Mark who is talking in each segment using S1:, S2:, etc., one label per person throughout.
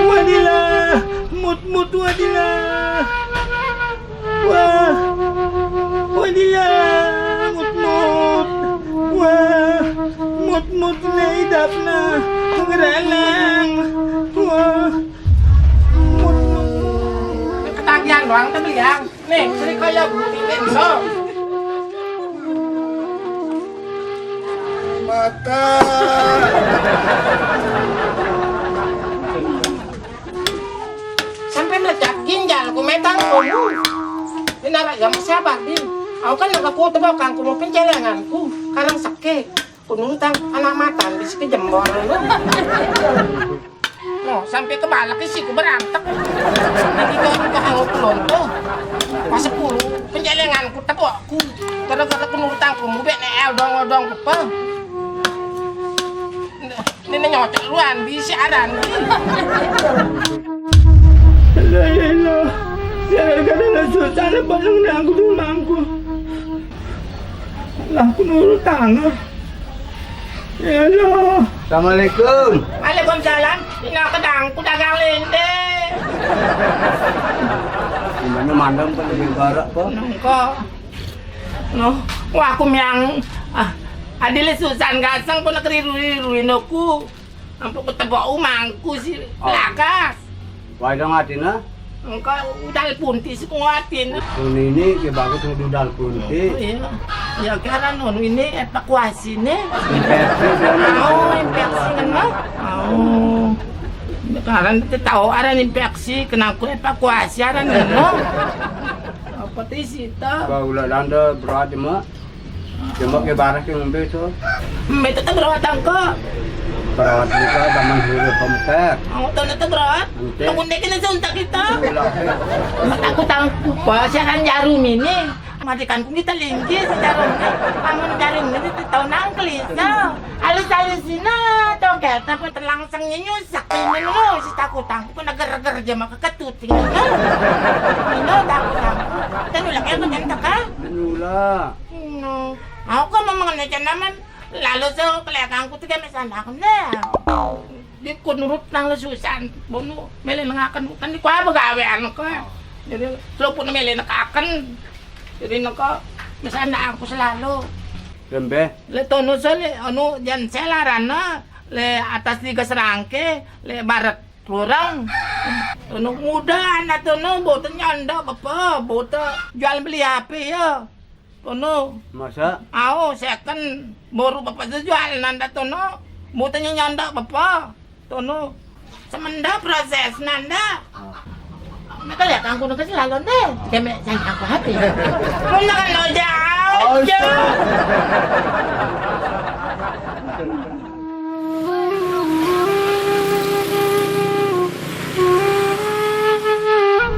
S1: Wadilah, mut wadilah. Wah, wadilah, mut. Wah, mut na idap na. Ngerelang. Wah, mut.
S2: Ketagihan doang tuh beliang. Nih, sini kaya buktiin so.
S1: Mata.
S2: Sampai meledak ginjal ku metang kamu. Ini narak gak siapa din. Aku kan nggak tebak kan ku mau pencelenganku. Karang sakit. Ku nuntang anak matan bisa ke jembor lu. No, sampai ke balak isi ku berantak. Nanti kau kamu pelonto. Pas 10 pencelenganku tebakku. Gara-gara ku nuntang ku mau BNL dong apa. Ini nyocok luan di siaran.
S1: Alah. Gara-gara susah na balong na aku dumangku. Lah aku nurut tangan. Ya Allah.
S3: Assalamualaikum.
S2: Waalaikumsalam. Kedang ku dagang lende.
S3: Gimana mandam kan lebih barak kok?
S2: Nongko. No, wah aku yang adile susan gasang pun nakeriru-riruin aku. Ampun ku tebak umangku si lakas.
S3: Wah dong atina.
S2: Engkau udal punti sih kuatin.
S3: Ini ke bagus udal kunti.
S2: Iya. Ya karena non ini evakuasi nih.
S3: Infeksi
S2: Infeksi kan mah. Karena kita tahu ada infeksi kena aku evakuasi ada no. Apa tuh sih ta?
S3: Kau ulah landa berat cuma. Cuma ke barak yang ambil tu.
S2: Itu tuh berat angka.
S3: Berat juga zaman huru komtek.
S2: Aku tahu itu berat. Tunggu deh kena suntak kita. Aku tahu siaran jarum ini. Matikan ku kita linggis jarum ini. Kamu jarum ini tahu nangklis. Halus-halus ini tahu gak? Tapi terlangsangnya nyusak. Ini lo si takut aku nagar-nagar aja maka ketuting. Ini takut. Kita nulak ya kentak ah.
S3: Nula.
S2: Aku kan mau mengenai naman. Lalu so kelihatan aku tuh kayak misalnya aku nih. Di kunurut nang lesusan, bono mele nangakan bukan di kuah begawean ko. Jadi lo pun mele nakakan. Jadi nako misalnya aku selalu.
S3: Lembe.
S2: Le tono so le anu jan selarana le atas tiga serangke le barat kurang. Tono muda anak tono boten nyanda apa boten jual beli HP ya. Tono.
S3: Masa?
S2: Aku second baru bapak jual nanda tono. Butanya nyanda bapak. Tono. Semenda proses nanda. Mereka lihat aku nak selalu deh. Kami sayang aku hati. Mula kan lo jauh.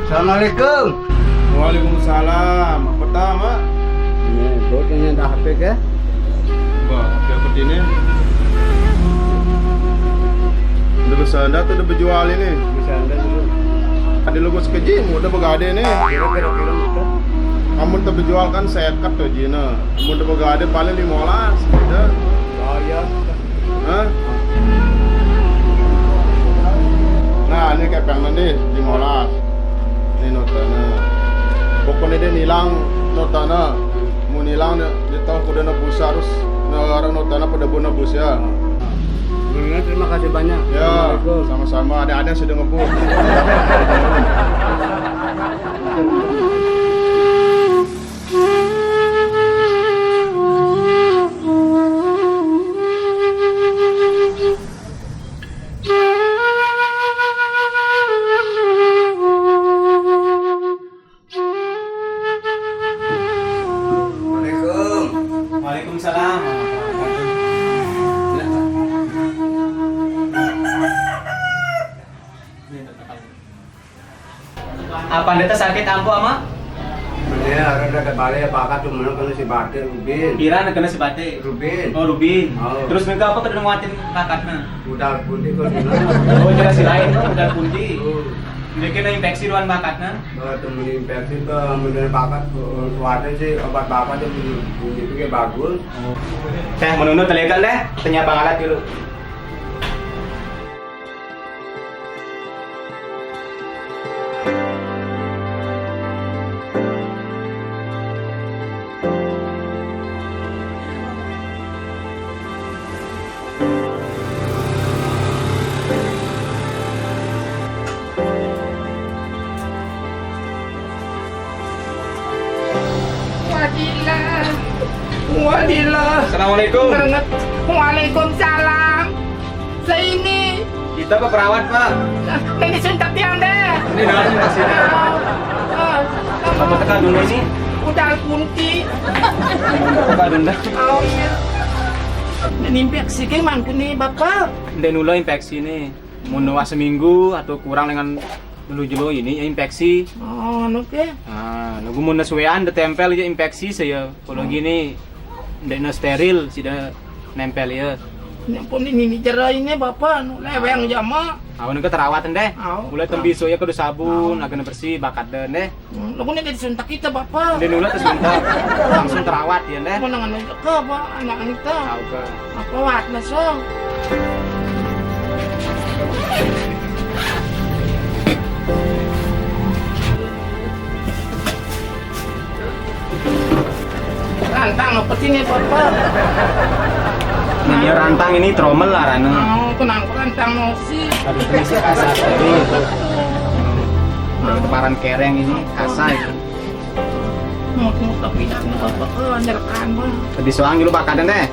S3: Assalamualaikum.
S1: Waalaikumsalam. Apa tahu mak?
S3: Ini botnya dah HP ke?
S1: Wah, dapat ini. Udah bersanda tuh udah berjual ini.
S3: Bisa anda dulu.
S1: Ada logo sekejim, udah begade nih.
S3: Kira-kira itu.
S1: Kamu tuh berjual kan sekat tuh Jina. Kamu udah begade paling 15. Udah.
S3: Bahaya.
S1: Hah? Nah, ini kayak pengen nih 15. Ini notanya. Pokoknya dia nilang notanya. Mau nilang dia tahu kuda nebus harus orang notanya pada bu nebus ya.
S3: Terima kasih banyak.
S1: Ya,
S3: Assalamualaikum.
S1: sama-sama. Ada sudah ngebut.
S4: Waalaikumsalam. Apa anda sakit ampu ama?
S3: Ini ada kebalik bakat tuh mana kena si Bate Rubin.
S4: Pira na kena si Bate.
S3: Rubin.
S4: Oh, Rubin.
S3: Oh.
S4: Terus nagka apa kada nguatin kakak na?
S3: Udal pun di kau
S4: Oh, jelas si lain udah pundi. Hindi kena infeksi ruan bakat na.
S3: temen infeksi ke mengenai bakat suatu sih obat bakat yang itu kayak bagus.
S4: Teh menunut telegal deh. Tanya Bang Alat dulu.
S2: Wadilah.
S4: Assalamualaikum.
S2: Waalaikumsalam. Saya ini
S4: Kita Pak perawat Pak.
S2: ini suntak tiang deh.
S4: Ini dalam sini. Apa teka dulu ini?
S2: Udah kunti.
S4: Teka dulu.
S2: Oh iya. Ini infeksi ke mangku nih bapak.
S4: Dan nula infeksi nih. Munua seminggu atau kurang dengan dulu jelo ini ya infeksi.
S2: Oh, anu ke?
S4: Nah, lagu mun nasuwean da tempel ya infeksi saya. Kalau gini ndak steril sida nempel ya.
S2: Ini pun ini jerainnya bapak, anu leweng jama.
S4: Awan ke terawatan deh.
S2: Aw.
S4: Mulai tembiso ya kudu sabun, agak bersih bakat dan deh.
S2: Lagu ini disuntak kita bapak.
S4: Dan nula tersuntak langsung terawat ya deh.
S2: Mau nangan ke pak, anak kita.
S4: Tahu ke.
S2: Apa wat na so? Rantang apa sih nih bapak?
S4: Ini rantang ini tromel lah rana.
S2: Mau kenang rantang mau sih.
S4: Aduh ini si kasa tadi. Keparan kereng ini kasa itu.
S2: Mau tapi dah bapak ke nyerkan mah.
S4: Tadi soang dulu bakat dan deh.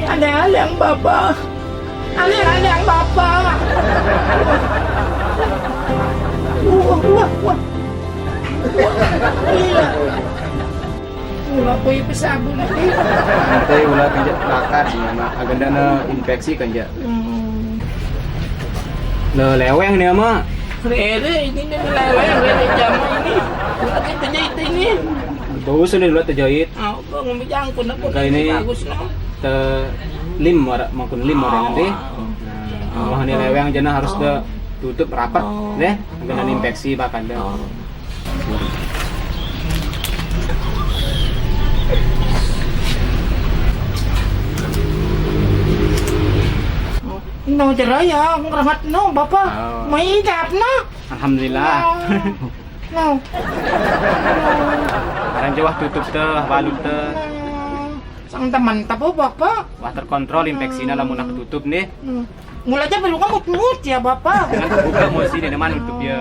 S2: Aleng-aleng bapak. Aleng-aleng bapak. Wah. Iya. Ulah koy pesabun lagi.
S4: Nanti ulah pinjak bakat nah agenda na infeksi kan ja. Le leweng nih ama.
S2: Rere ini leleweng rere jama ini. Ulah kita jahit ini.
S4: Bagus nih ulah terjahit.
S2: Ah, kok ngomong pun aku
S4: Maka ini
S2: bagus no.
S4: te lim maupun lim orang nanti. Nah, wah ini leweng jana harus de tutup rapat deh agenda infeksi bakat deh.
S2: No jeraya, ngeramat no bapak.
S4: Oh.
S2: May hidap no.
S4: Alhamdulillah.
S2: No.
S4: Sekarang jawah tutup teh, balut teh.
S2: Sang teman tapo bapak.
S4: Wah terkontrol infeksinya lamun nak tutup nih.
S2: Mulai aja belum ngamut-ngut ya bapak.
S4: Dengan terbuka mesti di mana tutup ya.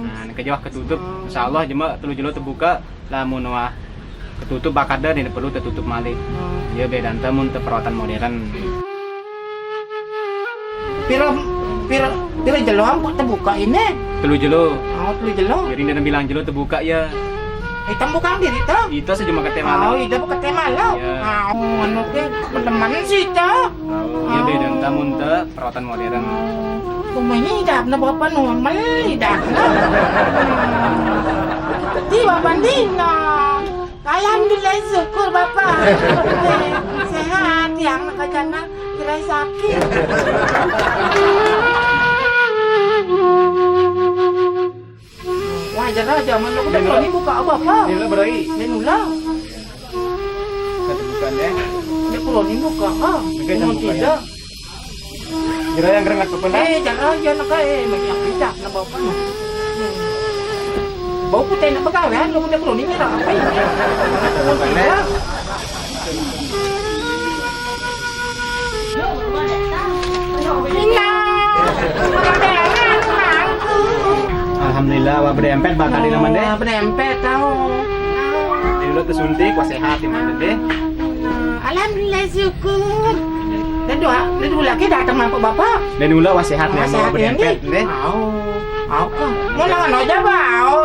S4: Nah, ini kejawah ketutup. Insyaallah jema telu jelo terbuka lamun wah ketutup bakada ini perlu tertutup malih. Ya beda anta mun teu perawatan modern.
S2: Pira jelo ambut terbuka ini.
S4: Telu jelo.
S2: Oh, telu jelo.
S4: Jadi dia bilang jelo terbuka ya.
S2: Hitam bukan diri ta?
S4: Itu saja mah kate
S2: Oh,
S4: malu.
S2: ida bukan tema lo.
S4: Ya.
S2: Ah, anu ke teman sih ta.
S4: Ya beda anta mun teu perawatan modern.
S2: Kumanya hidap na bapak normal hidap na. Di bapak Dina. Alhamdulillah syukur bapak. Sehat yang nakajana kira sakit. Wajar aja, mana aku udah berani buka bapak.
S4: Ini berai.
S2: Menula,
S4: Ketubukan deh.
S2: dia berani buka.
S4: Oke,
S2: Mau
S4: buka ya.
S2: tidak?
S4: Jero yang kerengat pepena.
S2: Jangan aja nak banyak hidap na bapak. Bau putih nak pegawai, lu udah berani nyerah apa ini? Mau tidak?
S4: Alhamdulillah wah berempet bakal di naman deh.
S2: Berempet tahu.
S4: Ini udah tersuntik wah sehat di mana deh.
S2: Alhamdulillah syukur. Dan dua lagi datang apa bapak?
S4: Dan ulah wah sehat nih mau berempet deh.
S2: Mau. Mau. Mau nangan aja bau.